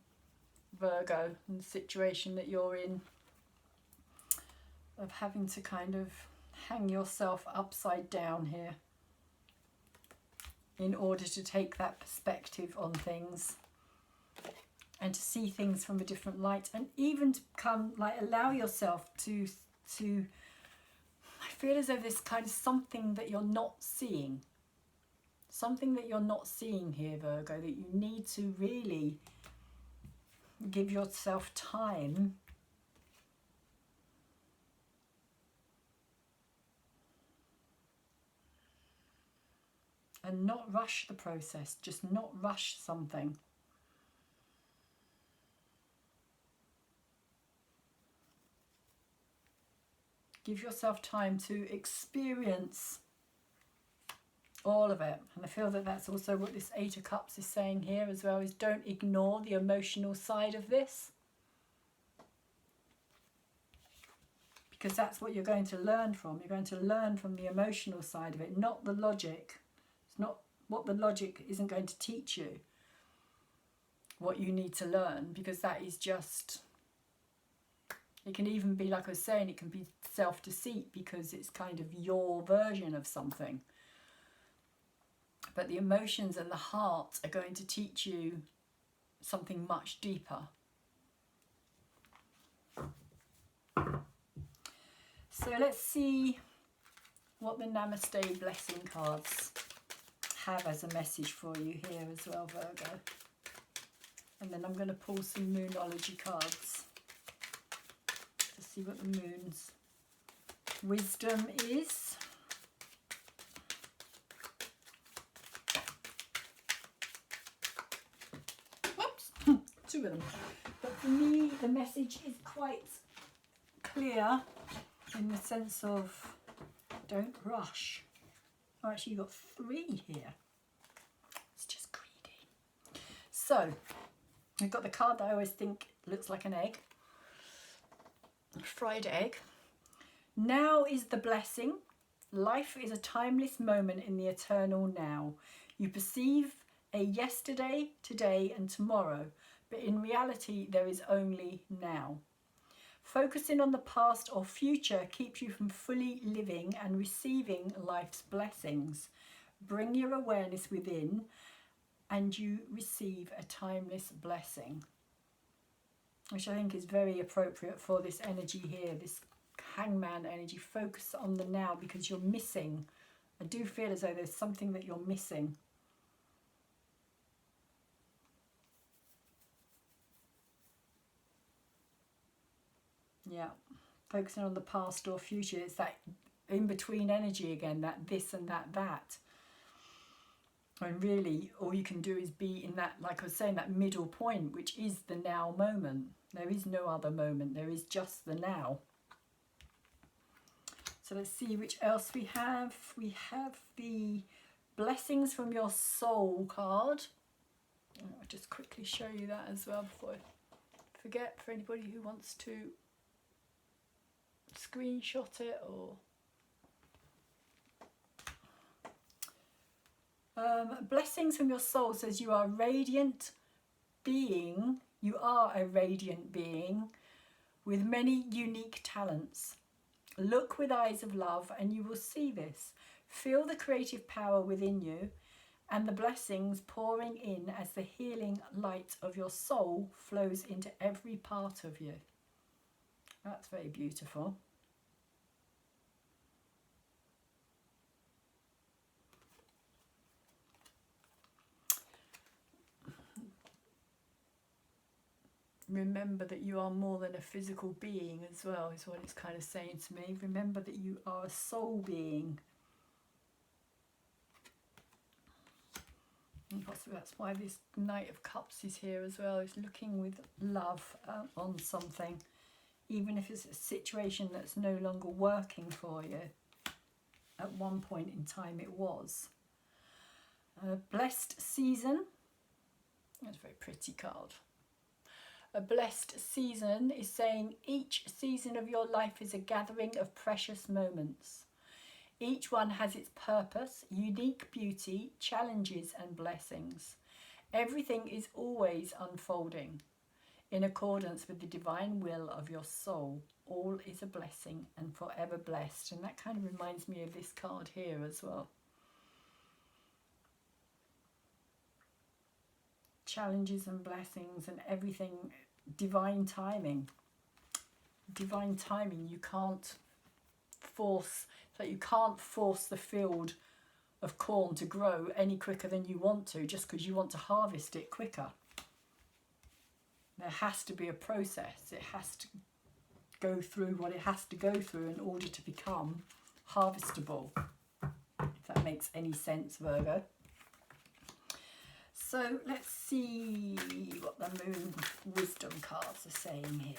Virgo, in the situation that you're in, of having to kind of hang yourself upside down here in order to take that perspective on things and to see things from a different light, and even to come, like, allow yourself to I feel as though this kind of something that you're not seeing, something that you're not seeing here, Virgo, that you need to really give yourself time and not rush the process, just not rush something. Give yourself time to experience all of it. And I feel that that's also what this Eight of Cups is saying here as well, is don't ignore the emotional side of this. Because that's what you're going to learn from. You're going to learn from the emotional side of it, not the logic. It's not what the logic isn't going to teach you. What you need to learn, because that is just, it can even be, like I was saying, it can be self-deceit because it's kind of your version of something. But the emotions and the heart are going to teach you something much deeper. So let's see what the Namaste blessing cards have as a message for you here as well, Virgo. And then I'm going to pull some Moonology cards to see what the moon's wisdom is. Two of them. But for me, the message is quite clear in the sense of don't rush. Oh, actually, you've got three here. It's just greedy. So, we've got the card that I always think looks like an egg. A fried egg. Now is the blessing. Life is a timeless moment in the eternal now. You perceive a yesterday, today, and tomorrow. But in reality, there is only now. Focusing on the past or future keeps you from fully living and receiving life's blessings. Bring your awareness within and you receive a timeless blessing. Which I think is very appropriate for this energy here, this hangman energy. Focus on the now because you're missing. I do feel as though there's something that you're missing. Yeah, focusing on the past or future. It's that in-between energy again, that this and that. And really, all you can do is be in that, like I was saying, that middle point, which is the now moment. There is no other moment. There is just the now. So let's see which else we have. We have the Blessings from Your Soul card. I'll just quickly show you that as well before I forget, for anybody who wants to screenshot it or Blessings from Your Soul says you are a radiant being. You are a radiant being with many unique talents. Look with eyes of love and you will see this. Feel the creative power within you and the blessings pouring in as the healing light of your soul flows into every part of you. That's very beautiful. Remember that you are more than a physical being as well, is what it's kind of saying to me. Remember that you are a soul being. And possibly that's why this Knight of Cups is here as well. Is looking with love on something. Even if it's a situation that's no longer working for you. At one point in time it was. A blessed season. That's a very pretty card. A blessed season is saying each season of your life is a gathering of precious moments. Each one has its purpose, unique beauty, challenges and blessings. Everything is always unfolding in accordance with the divine will of your soul. All is a blessing and forever blessed. And that kind of reminds me of this card here as well. Challenges and blessings and everything, divine timing. Divine timing, you can't force, it's like you can't force the field of corn to grow any quicker than you want to, just because you want to harvest it quicker. There has to be a process. It has to go through what it has to go through in order to become harvestable, if that makes any sense, Virgo. So let's see what the Moon Wisdom cards are saying here.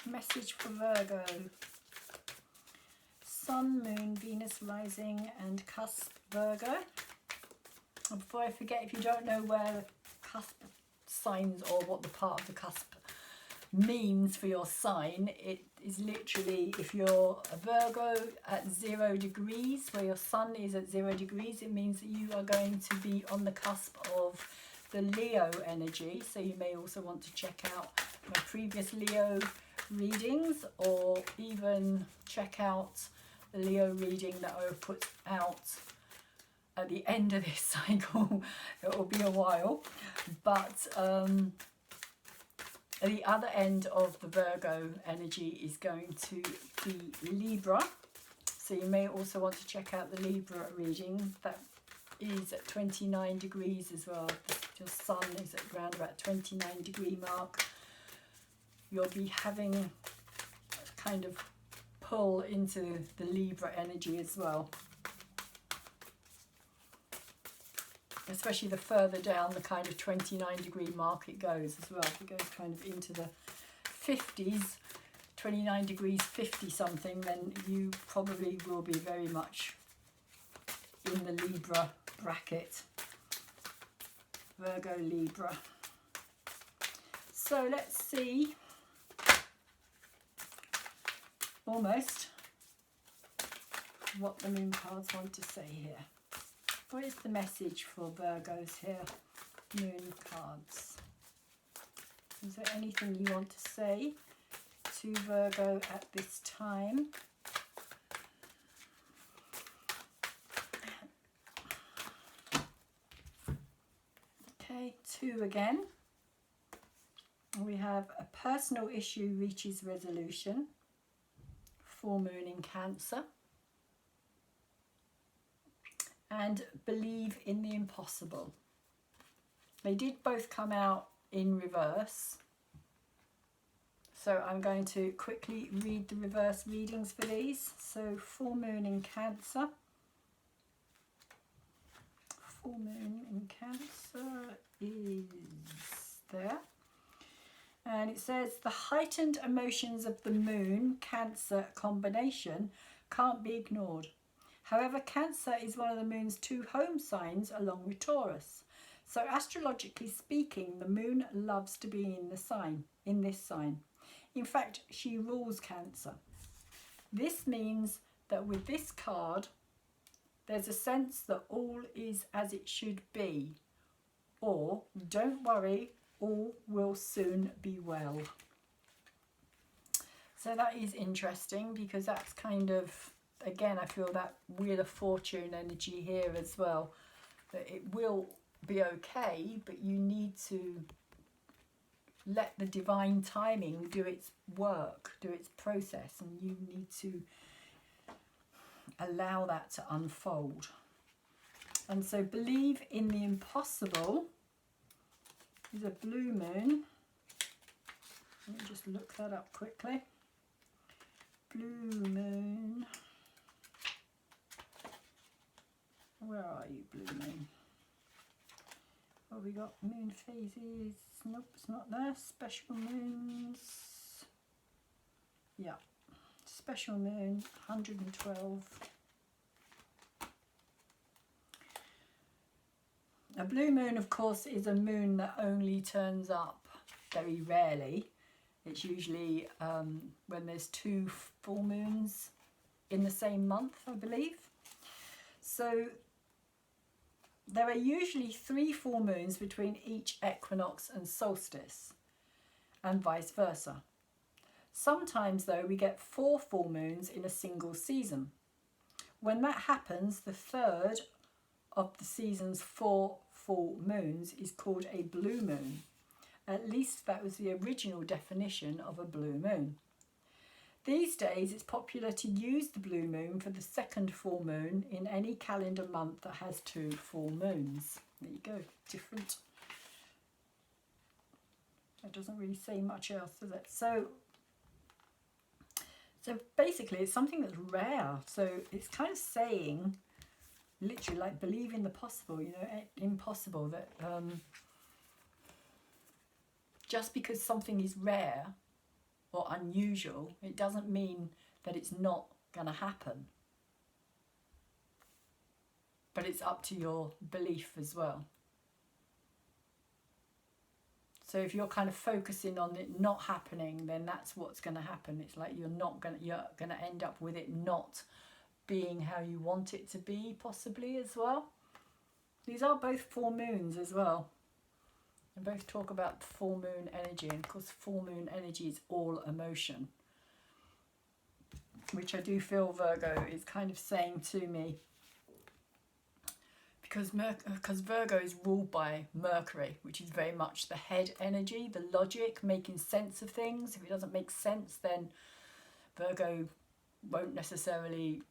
Message for Virgo. Sun, Moon, Venus rising and cusp, Virgo. And before I forget, if you don't know where the cusp signs or what the part of the cusp means for your sign, it is literally, if you're a Virgo at 0 degrees, where your sun is at 0 degrees, it means that you are going to be on the cusp of the Leo energy. So you may also want to check out my previous Leo readings, or even check out the Leo reading that I will put out at the end of this cycle. It will be a while, but at the other end of the Virgo energy is going to be Libra, so you may also want to check out the Libra reading. That is at 29 degrees as well. Your sun is at around about 29 degree mark. You'll be having a kind of pull into the Libra energy as well, especially the further down the kind of 29 degree mark it goes as well. If it goes kind of into the 50s, 29 degrees 50 something, then you probably will be very much in the Libra bracket. Virgo, Libra. So let's see, almost, what the Moon cards want to say here. What is the message for Virgos here? Moon cards. Is there anything you want to say to Virgo at this time? Okay, 2 again. We have a personal issue reaches resolution. Full Moon in Cancer. And believe in the impossible. They did both come out in reverse, so I'm going to quickly read the reverse readings for these. So Full Moon in Cancer. Full Moon in Cancer is there. And it says, the heightened emotions of the Moon Cancer combination can't be ignored. However, Cancer is one of the Moon's 2 home signs along with Taurus. So astrologically speaking, the Moon loves to be in this sign. In fact, she rules Cancer. This means that with this card, there's a sense that all is as it should be, or don't worry, all will soon be well. So that is interesting, because that's kind of, again, I feel that Wheel of Fortune energy here as well, that it will be okay, but you need to let the divine timing do its work, do its process, and you need to allow that to unfold. And so believe in the impossible is a blue moon. Let me just look that up quickly. Blue moon. Where are you, blue moon? Oh, we got moon phases. Nope, it's not there. Special moons. Yeah. Special moon, 112. A blue moon, of course, is a moon that only turns up very rarely. It's usually when there's 2 full moons in the same month, I believe. So there are usually 3 full moons between each equinox and solstice, and vice versa. Sometimes though we get 4 full moons in a single season. When that happens, the third of the season's 4 full moons is called a blue moon. At least that was the original definition of a blue moon. These days it's popular to use the blue moon for the second full moon in any calendar month that has 2 full moons. There you go, different. That doesn't really say much else, does it? So basically it's something that's rare. So it's kind of saying, literally like believe in the possible, you know, impossible, that just because something is rare or unusual, it doesn't mean that it's not going to happen. But it's up to your belief as well. So if you're kind of focusing on it not happening, then that's what's going to happen. It's like you're going to end up with it not being how you want it to be, possibly as well. These are both full moons as well. And both talk about full moon energy. And of course, full moon energy is all emotion, which I do feel Virgo is kind of saying to me. Because Virgo is ruled by Mercury, which is very much the head energy, the logic, making sense of things. If it doesn't make sense, then Virgo won't necessarily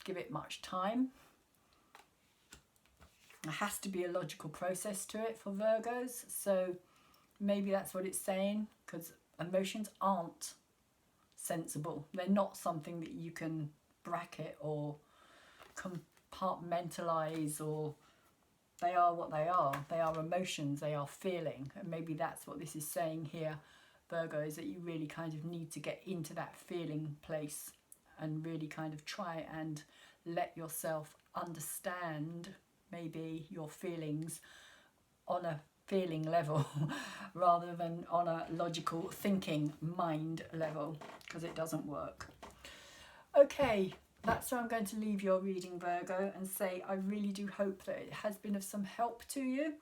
give it much time. There has to be a logical process to it for Virgos. So maybe that's what it's saying, because emotions aren't sensible. They're not something that you can bracket or compartmentalize, or they are what they are. They are emotions, they are feeling. And maybe that's what this is saying here, Virgo, is that you really kind of need to get into that feeling place and really kind of try and let yourself understand maybe your feelings on a feeling level rather than on a logical thinking mind level, because it doesn't work. Okay, that's where I'm going to leave your reading, Virgo, and say I really do hope that it has been of some help to you.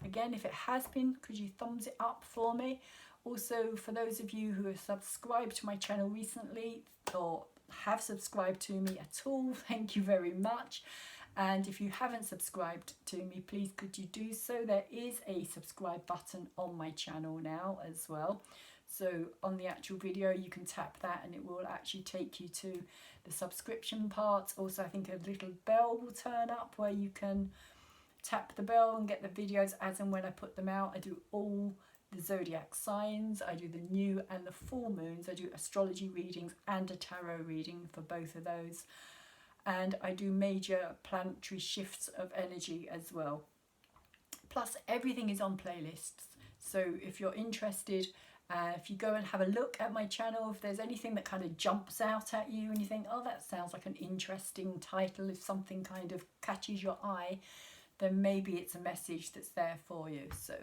Again, if it has been, could you thumbs it up for me? Also, for those of you who have subscribed to my channel recently or have subscribed to me at all, thank you very much. And if you haven't subscribed to me, please could you do so? There is a subscribe button on my channel now as well. So on the actual video, you can tap that and it will actually take you to the subscription part. Also, I think a little bell will turn up where you can tap the bell and get the videos as and when I put them out. I do all the zodiac signs. I do the new and the full moons. I do astrology readings and a tarot reading for both of those. And I do major planetary shifts of energy as well. Plus everything is on playlists. So if you're interested, if you go and have a look at my channel, if there's anything that kind of jumps out at you and you think, oh, that sounds like an interesting title, if something kind of catches your eye, then maybe it's a message that's there for you. So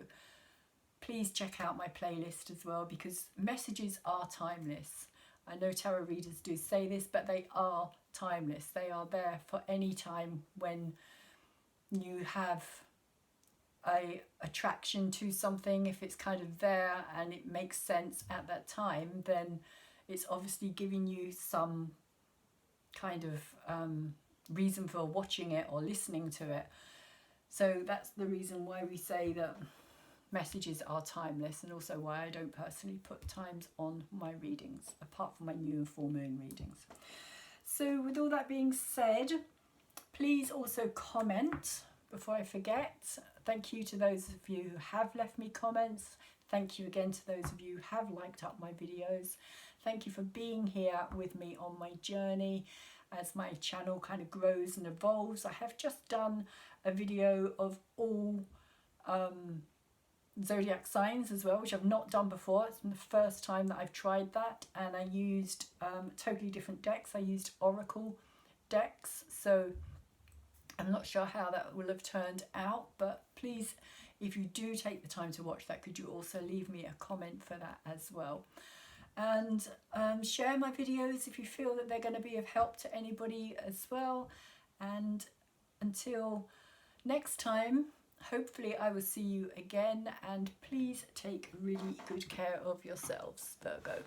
please check out my playlist as well, because messages are timeless. I know tarot readers do say this, but they are timeless. They are there for any time when you have a attraction to something. If it's kind of there and it makes sense at that time, then it's obviously giving you some kind of reason for watching it or listening to it. So that's the reason why we say that messages are timeless, and also why I don't personally put times on my readings, apart from my new and full moon readings. So with all that being said, please also comment before I forget. Thank you to those of you who have left me comments. Thank you again to those of you who have liked up my videos. Thank you for being here with me on my journey as my channel kind of grows and evolves. I have just done a video of all zodiac signs as well, which I've not done before. It's been the first time that I've tried that, and I used totally different decks. I used oracle decks, so I'm not sure how that will have turned out, but please, if you do take the time to watch that, could you also leave me a comment for that as well? And share my videos if you feel that they're going to be of help to anybody as well. And until next time, hopefully I will see you again, and please take really good care of yourselves, Virgo.